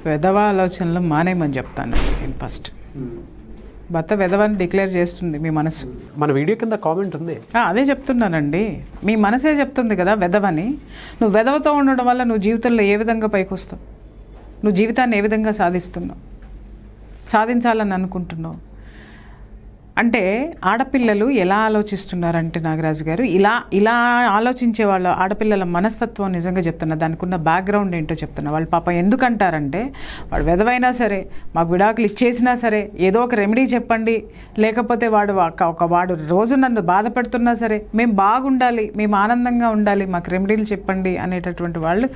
వెధవ ఆలోచనలు మానేయమని చెప్తాను నేను ఫస్ట్. భర్త వెధవని డిక్లేర్ చేస్తుంది మీ మనసు. మన వీడియో కింద కామెంట్ ఉంది. అదే చెప్తున్నానండి, మీ మనసే చెప్తుంది కదా వెధవని. నువ్వు వెధవతో ఉండడం వల్ల నువ్వు జీవితంలో ఏ విధంగా పైకి వస్తావు, నువ్వు జీవితాన్ని ఏ విధంగా సాధించాలని అనుకుంటున్నావు అంటే ఆడపిల్లలు ఎలా ఆలోచిస్తున్నారంటే నాగరాజు గారు, ఇలా ఆలోచించే వాళ్ళ ఆడపిల్లల మనస్తత్వం నిజంగా చెప్తున్నా, దానికి ఉన్న బ్యాక్గ్రౌండ్ ఏంటో చెప్తున్నా. వాళ్ళు పాపం ఎందుకంటారంటే, వాడు వెధవైనా సరే, మాకు విడాకులు ఇచ్చేసినా సరే, ఏదో ఒక రెమెడీ చెప్పండి, లేకపోతే వాడు రోజు నన్ను బాధపడుతున్నా సరే, మేము బాగుండాలి, మేము ఆనందంగా ఉండాలి, మాకు రెమెడీలు చెప్పండి అనేటటువంటి వాళ్ళు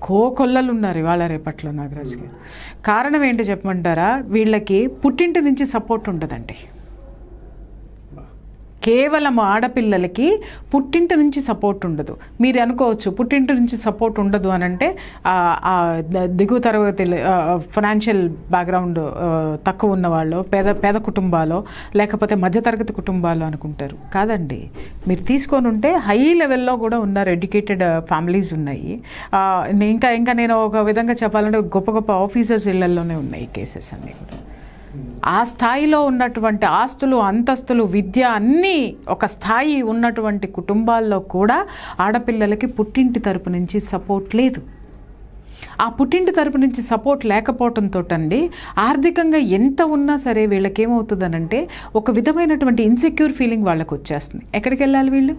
కోకొల్లలు ఉన్నారు ఇవాళ రేపట్లో నాగరాజు గారు. కారణం ఏంటి చెప్పమంటారా? వీళ్ళకి పుట్టింటి నుంచి సపోర్ట్ ఉండదండి. కేవలం ఆడపిల్లలకి పుట్టింటి నుంచి సపోర్ట్ ఉండదు. మీరు అనుకోవచ్చు పుట్టింటి నుంచి సపోర్ట్ ఉండదు అని అంటే దిగువ తరగతి ఫైనాన్షియల్ బ్యాక్గ్రౌండ్ తక్కువ ఉన్నవాళ్ళు, పేద కుటుంబాలు, లేకపోతే మధ్యతరగతి కుటుంబాలు అనుకుంటారు. కాదండి, మీరు తీసుకొని ఉంటే హై లెవెల్లో కూడా ఉన్నారు, ఎడ్యుకేటెడ్ ఫ్యామిలీస్ ఉన్నాయి. ఇంకా నేను ఒక విధంగా చెప్పాలంటే గొప్ప గొప్ప ఆఫీసర్స్ ఇళ్లలోనే ఉన్నాయి కేసెస్ అన్నీ కూడా. ఆ స్థాయిలో ఉన్నటువంటి ఆస్తులు, అంతస్తులు, విద్య అన్నీ ఒక స్థాయి ఉన్నటువంటి కుటుంబాల్లో కూడా ఆడపిల్లలకి పుట్టింటి తరపు నుంచి సపోర్ట్ లేదు. ఆ పుట్టింటి తరపు నుంచి సపోర్ట్ లేకపోవడంతో అండి ఆర్థికంగా ఎంత ఉన్నా సరే వీళ్ళకి ఏమవుతుందనంటే ఒక విధమైనటువంటి ఇన్సెక్యూర్ ఫీలింగ్ వాళ్ళకు వచ్చేస్తుంది. ఎక్కడికి వెళ్ళాలి వీళ్ళు?